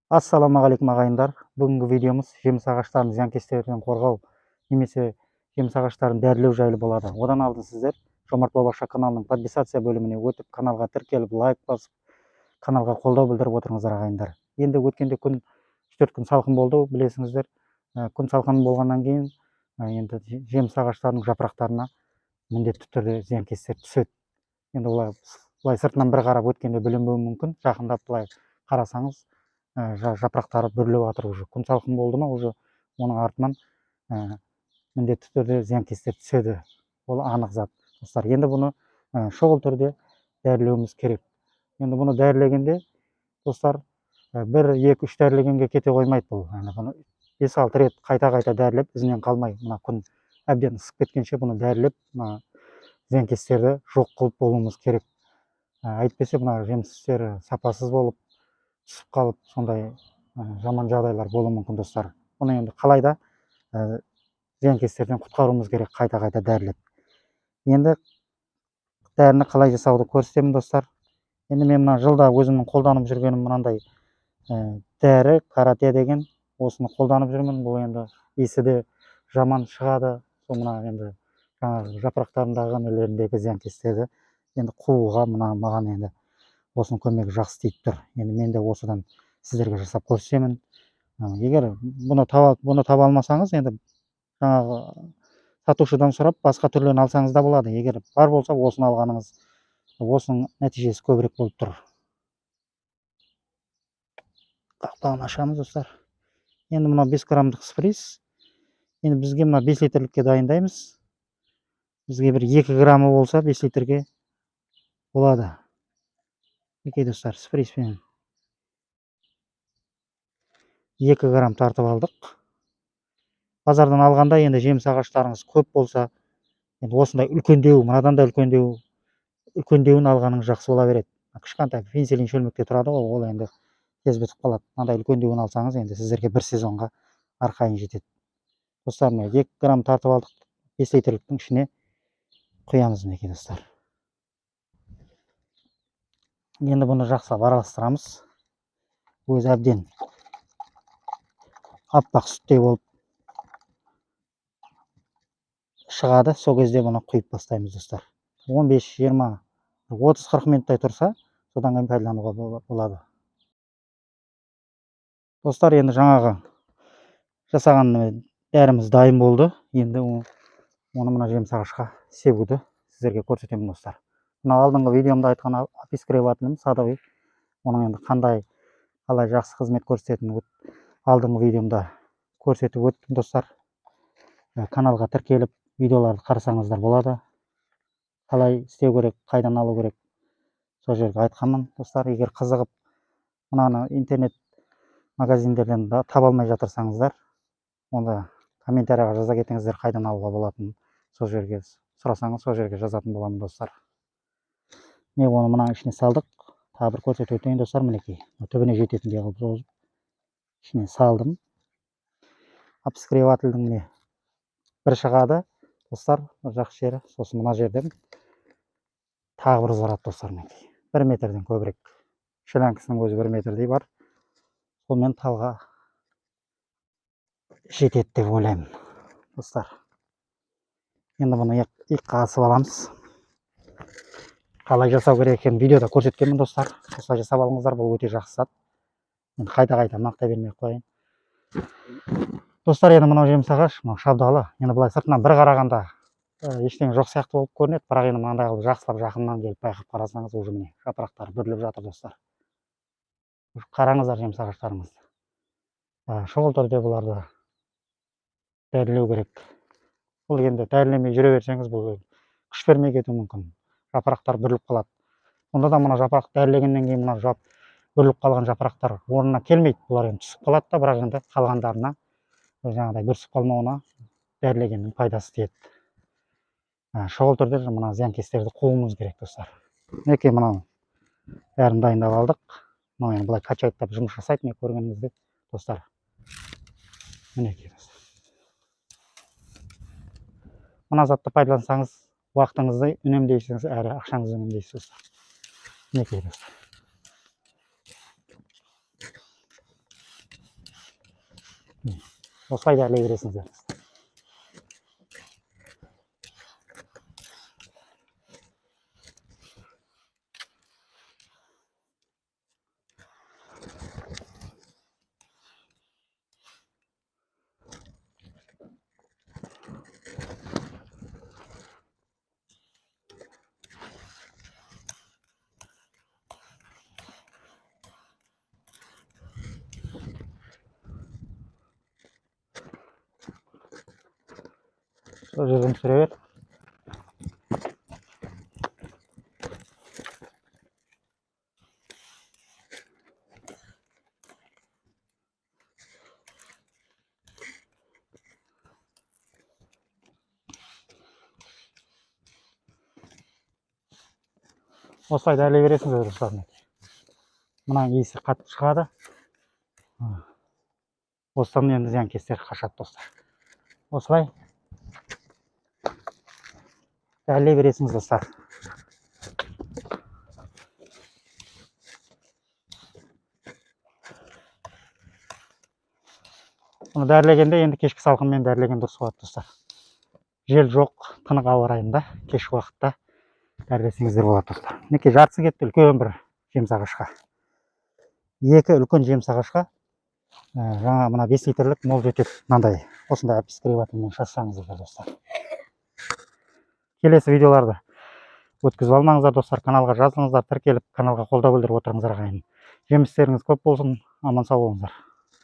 Ассалаумағалейкум ағайындар. Бүгінгі видеомыз жеміс ағаштарын зиянкестерден қорғау немесе жеміс ағаштарын дәрілеу жайлы болады. Одан алдын сіздер Жомарт Бабаша каналының подписация бөліміне өтіп, каналға тіркеліп, лайк басып, каналға қолдау білдіріп отырыңыздар ағайындар. Енді өткенде күн 3-4 күн салқын болды, білесіңіздер. Күн салқын болғаннан кейін енді жеміс ағаштарының жапырақтарына міндетті түрде зиянкестер түседі. Енді былай сыртынан бір қарап өткенде білінбеуі мүмкін, жақындап былай қарасаңыз жапырақтары бүрлеп жатыр. Уже күн салқын болды ма, уже оның артынан міндетті түрде зиянкестер түседі. Ол анық зат достар. Енді бұны шұғыл түрде дәрілеуіміз керек. Енді бұны дәрілегенде достар 1-2-3 дәрілегенге кете қоймайды бұл. Бұны 5-6 рет қайта дәрілеп, ізінен қалмай, мына күн әбден ысып кеткенше бұны дәрілеп, мына зиянкестерді жоқ қылып болуымыз керек. Әйтпесе мына жемістері сапасыз болып түсіп қалып, сондай жаман жағдайлар болуы мүмкін достар. Бұны енді қалайда зиянкестерден құтқаруымыз керек, қайта дәрілеп. Енді дәріні қалай жасауды көрсетемін достар. Енді мен мына жылда өзімнің қолданып жүргенім мынандай дәрі карате деген, осыны қолданып жүрмін. Бұл енді иісі де жаман шығады. Сол мына енді жаңағы жапырақтарындағы нелеріндегі зиянкестерді енді қууға маған енді осының көмегі жақсы тиіп тұр. Енді мен де осыдан сіздерге жасап көрсетемін. Егер бұны таба алмасаңыз, енді жаңағы сатушыдан сұрап басқа түрлерін алсаңыз да болады. Егер бар болса, осыны алғаныңыз, осының нәтижесі көбірек болып тұр. Қақпағын ашамыз достар. Енді мына 5 граммдық сприз. Енді бізге мына 5 литрлікке дайындаймыз. Бізге бір 2 граммы болса 5 литрге болады. Екей достар, спризбен 2 грамм тартып алдық. Базардан алғанда енді жеміс ағаштарыңыз көп болса, енді осындай үлкендеу, мынадан да үлкендеуін алғаныңыз жақсы бола береді. Кішкентай пенсилин шөлмекте тұрады ғой, ол енді тез бітіп қалады. Мынандай үлкендеуін алсаңыз, енді сіздерге 1 сезонға арқайын жетеді. Достар, 2 грамм тартып алдық. 5 литрліктің ішіне құямыз мінекей достар. Енді бұны жақсылап араластырамыз. Өзі әбден аппақ сүттей болып шығады. Сол кезде бұны құйып бастаймыз достар. 15-20, 30-40 минуттай тұрса, содан кейін пайдалануға болады. Достар, енді жаңағы жасаған дәріміз дайын болды. Енді оны мына жеміс ағашқа себуді сіздерге көрсетемін достар. Мына алдыңғы видеомда айтқан опискребателім садовый, оның енді қалай жақсы қызмет көрсететінін алдыңғы видеомда көрсетіп өттім достар. Каналға тіркеліп видеоларды қарасаңыздар болады. Қалай істеу керек, қайдан алу керек, сол жерде айтқанмын достар. Егер қызығып мынаны интернет магазиндерден таба алмай жатырсаңыздар, онда комментарияға жаза кетіңіздер, қайдан алуға болатынын. Сол жерге сұрасаңыз, сол жерге жазатын боламын достар. Оны мына ішіне салдық. Тағы бір көрсетіп өтейін достар, мінекей. Түбіне жететіндей қылып созып ішіне салдым. Опискребательдің бір шығады достар, жақсы жері. Сосын мына жерден тағы бір ұзарады достар, мінекей. 1 метрден көбірек. Шлянкасының өзі 1 метрдей бар. Сонымен талға жетеді деп ойлаймын достар. Енді бұны иыққа асып аламыз. Қалай жасау керек екенін видеода көрсеткенмін достар. Осылай жасап алыңыздар, бұл өте жақсы зат. Енді қайта мақтай бермей қояйын. Достар, енді мынау жеміс ағаш, шабдалы. Енді былай сыртынан бір қарағанда ештеңе жоқ сияқты болып көрінеді, бірақ енді мынандай қылып жақсылап жақыннан келіп байқап қарасаңыз, уже міне жапырақтары бүрлеп жатыр достар. Қараңыздар жеміс ағаштарыңызды. Шұғыл түрде бұларды дәрілеу керек. Бұл енді дәрілемей жүре берсеңіз, бұл күш бермей кетуі мүмкін. Жапырақтар бүрліп қалады. Онда да мына жапырақ дәрілегеннен кейін мына бүрліп қалған жапырақтар орнына келмейді. Бұлар енді түсіп қалады да, бірақ енді қалғандарына жаңағыдай бүрісіп қалмауына дәрілегеннің пайдасы тиеді. Шұғыл түрде мына зиянкестерді қууымыз керек достар. Мінекей мынау бәрін дайындап алдық. Мынау енді былай качайттап жұмыс жасайды, көргеніңізде достар. Мінекей достар. Мына затты пайдалансаңыз, уақытыңызды үнемдейсіңіз, әрі ақшаңызды үнемдейсіз достар. Мінекей достар. Осылай дәрілей бересіңіздер. Сол жерден түсіре бер. Осылай дәрілей бересіңіздер достар. Мына иісі қатты шығады. Осыдан енді зиянкестер қашады достар. Осылай дәрілей бересіңіз достар. Оны дәрілегенде енді кешкі салқынмен дәрілеген дұрыс болады достар. Жел жоқ, тынық ауа райында кешкі уақытта дәрілесеңіздер болады достар. Мінекей жартысы кетті үлкен бір жемсағашқа. 2 үлкен жемсағашқа жаңа мына 5 литрлік мол жетеді. Мынандай осындай апискребателмен шашсаңыздар достар. Келесі видеоларды өткізіп алмаңыздар достар. Каналға жазылыңыздар, тіркеліп каналға қолдау білдіріп отырыңыздар ағайын. Жемістеріңіз көп болсын, аман сау болыңыздар.